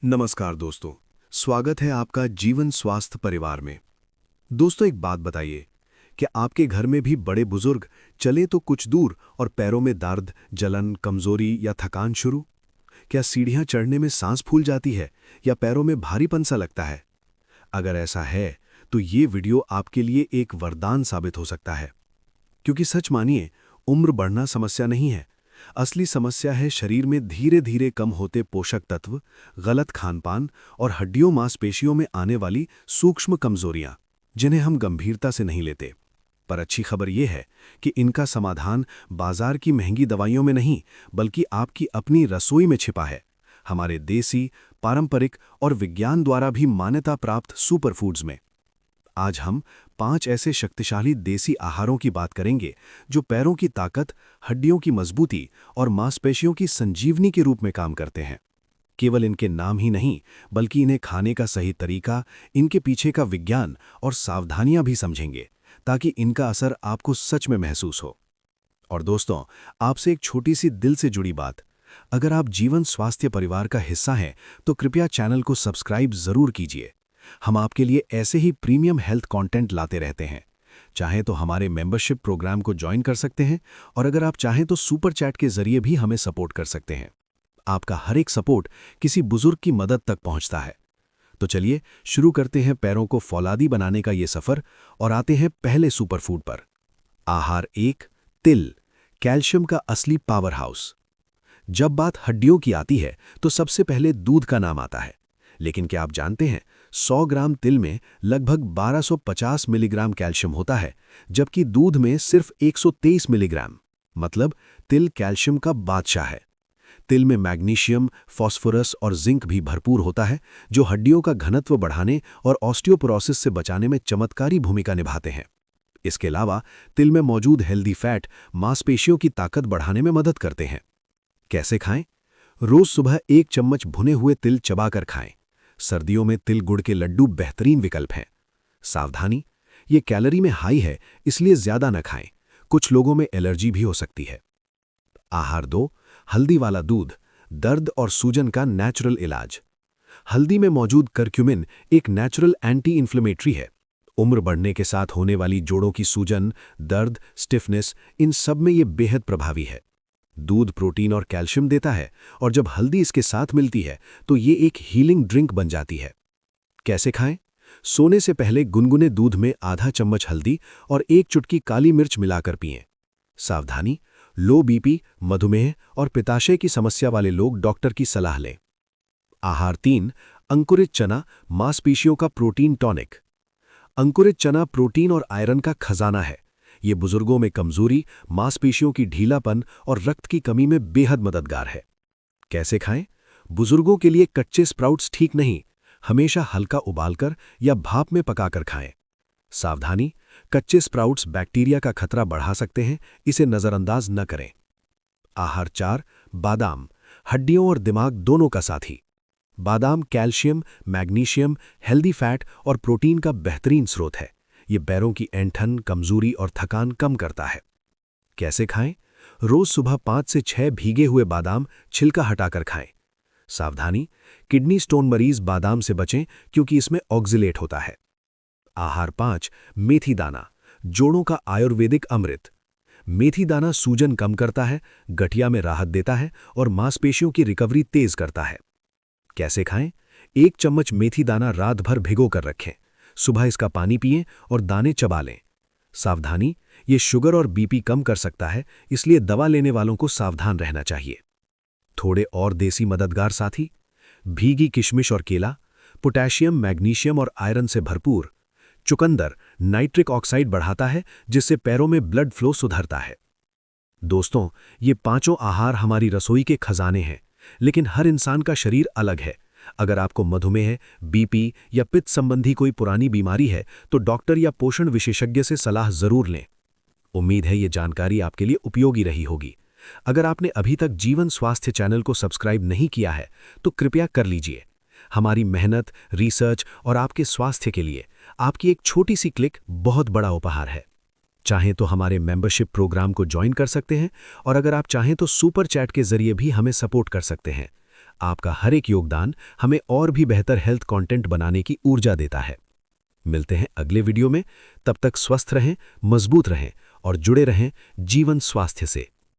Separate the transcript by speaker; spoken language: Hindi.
Speaker 1: नमस्कार दोस्तों। स्वागत है आपका जीवन स्वास्थ्य परिवार में। दोस्तों, एक बात बताइए, क्या आपके घर में भी बड़े बुजुर्ग चले तो कुछ दूर और पैरों में दर्द, जलन, कमजोरी या थकान शुरू? क्या सीढ़ियां चढ़ने में सांस फूल जाती है या पैरों में भारीपन सा लगता है? अगर ऐसा है तो ये वीडियो आपके लिए एक वरदान साबित हो सकता है। क्योंकि सच मानिए, उम्र बढ़ना समस्या नहीं है। असली समस्या है शरीर में धीरे धीरे कम होते पोषक तत्व, गलत खानपान और हड्डियों मांसपेशियों में आने वाली सूक्ष्म कमजोरियां, जिन्हें हम गंभीरता से नहीं लेते। पर अच्छी खबर यह है कि इनका समाधान बाजार की महंगी दवाइयों में नहीं, बल्कि आपकी अपनी रसोई में छिपा है। हमारे देसी, पारंपरिक और विज्ञान द्वारा भी मान्यता प्राप्त सुपरफूड्स में। आज हम 5 ऐसे शक्तिशाली देसी आहारों की बात करेंगे जो पैरों की ताकत, हड्डियों की मजबूती और मांसपेशियों की संजीवनी के रूप में काम करते हैं। केवल इनके नाम ही नहीं, बल्कि इन्हें खाने का सही तरीका, इनके पीछे का विज्ञान और सावधानियां भी समझेंगे, ताकि इनका असर आपको सच में महसूस हो। और दोस्तों, आपसे एक छोटी सी दिल से जुड़ी बात। अगर आप जीवन स्वास्थ्य परिवार का हिस्सा हैं तो कृपया चैनल को सब्सक्राइब जरूर कीजिए। हम आपके लिए ऐसे ही प्रीमियम हेल्थ कंटेंट लाते रहते हैं। चाहें तो हमारे मेंबरशिप प्रोग्राम को ज्वाइन कर सकते हैं, और अगर आप चाहें तो सुपर चैट के जरिए भी हमें सपोर्ट कर सकते हैं। आपका हर एक सपोर्ट किसी बुजुर्ग की मदद तक पहुंचता है। तो चलिए शुरू करते हैं पैरों को फौलादी बनाने का ये सफर, और आते हैं पहले सुपरफूड पर। आहार 1, तिल, कैल्शियम का असली पावर हाउस। जब बात हड्डियों की आती है तो सबसे पहले दूध का नाम आता है। लेकिन क्या आप जानते हैं, 100 ग्राम तिल में लगभग 1250 मिलीग्राम कैल्शियम होता है, जबकि दूध में सिर्फ 123 मिलीग्राम। मतलब तिल कैल्शियम का बादशाह है। तिल में मैग्नीशियम, फास्फोरस और जिंक भी भरपूर होता है, जो हड्डियों का घनत्व बढ़ाने और ऑस्टियोपोरोसिस से बचाने में चमत्कारी भूमिका निभाते हैं। इसके अलावा तिल में मौजूद हेल्दी फैट मांसपेशियों की ताकत बढ़ाने में मदद करते हैं। कैसे खाएं? रोज सुबह 1 चम्मच भुने हुए तिल चबाकर खाएं। सर्दियों में तिल गुड़ के लड्डू बेहतरीन विकल्प हैं। सावधानी, ये कैलोरी में हाई है, इसलिए ज्यादा न खाएं। कुछ लोगों में एलर्जी भी हो सकती है। आहार 2, हल्दी वाला दूध, दर्द और सूजन का नेचुरल इलाज। हल्दी में मौजूद करक्यूमिन एक नेचुरल एंटी इन्फ्लेमेटरी है। उम्र बढ़ने के साथ होने वाली जोड़ों की सूजन, दर्द, स्टिफनेस, इन सब में ये बेहद प्रभावी है। दूध प्रोटीन और कैल्शियम देता है, और जब हल्दी इसके साथ मिलती है तो ये एक हीलिंग ड्रिंक बन जाती है। कैसे खाएं? सोने से पहले गुनगुने दूध में आधा चम्मच हल्दी और 1 चुटकी काली मिर्च मिलाकर पिएं। सावधानी, लो बीपी, मधुमेह और पित्ताशय की समस्या वाले लोग डॉक्टर की सलाह लें। आहार 3, अंकुरित चना, मांसपेशियों का प्रोटीन टॉनिक। अंकुरित चना प्रोटीन और आयरन का खजाना है। ये बुजुर्गों में कमजोरी, मांसपेशियों की ढीलापन और रक्त की कमी में बेहद मददगार है। कैसे खाएं? बुजुर्गों के लिए कच्चे स्प्राउट्स ठीक नहीं, हमेशा हल्का उबालकर या भाप में पकाकर खाएं। सावधानी, कच्चे स्प्राउट्स बैक्टीरिया का खतरा बढ़ा सकते हैं, इसे नजरअंदाज न करें। आहार 4, बादाम, हड्डियों और दिमाग दोनों का साथी। बादाम कैल्शियम, मैग्नीशियम, हेल्दी फैट और प्रोटीन का बेहतरीन स्रोत है। ये पैरों की ऐंठन, कमजोरी और थकान कम करता है। कैसे खाएं? रोज सुबह 5 से 6 भीगे हुए बादाम छिलका हटाकर खाएं। सावधानी, किडनी स्टोन मरीज बादाम से बचें, क्योंकि इसमें ऑक्जिलेट होता है। आहार 5, मेथी दाना, जोड़ों का आयुर्वेदिक अमृत। मेथी दाना सूजन कम करता है, गठिया में राहत देता है और मांसपेशियों की रिकवरी तेज करता है। कैसे खाएं? 1 चम्मच मेथी दाना रात भर भिगो कर रखें। सुबह इसका पानी पिएं और दाने चबा लें। सावधानी, ये शुगर और बीपी कम कर सकता है, इसलिए दवा लेने वालों को सावधान रहना चाहिए। थोड़े और देसी मददगार साथी, भीगी किशमिश और केला, पोटेशियम, मैग्नीशियम और आयरन से भरपूर। चुकंदर नाइट्रिक ऑक्साइड बढ़ाता है, जिससे पैरों में ब्लड फ्लो सुधरता है। दोस्तों, ये पांचों आहार हमारी रसोई के खजाने हैं, लेकिन हर इंसान का शरीर अलग है। अगर आपको मधुमेह, बीपी या पित्त संबंधी कोई पुरानी बीमारी है तो डॉक्टर या पोषण विशेषज्ञ से सलाह जरूर लें। उम्मीद है ये जानकारी आपके लिए उपयोगी रही होगी। अगर आपने अभी तक जीवन स्वास्थ्य चैनल को सब्सक्राइब नहीं किया है तो कृपया कर लीजिए। हमारी मेहनत, रिसर्च और आपके स्वास्थ्य के लिए आपकी एक छोटी सी क्लिक बहुत बड़ा उपहार है। चाहें तो हमारे मेंबरशिप प्रोग्राम को ज्वाइन कर सकते हैं, और अगर आप चाहें तो सुपर चैट के जरिए भी हमें सपोर्ट कर सकते हैं। आपका हर एक योगदान हमें और भी बेहतर हेल्थ कंटेंट बनाने की ऊर्जा देता है। मिलते हैं अगले वीडियो में, तब तक स्वस्थ रहें, मजबूत रहें और जुड़े रहें जीवन स्वास्थ्य से।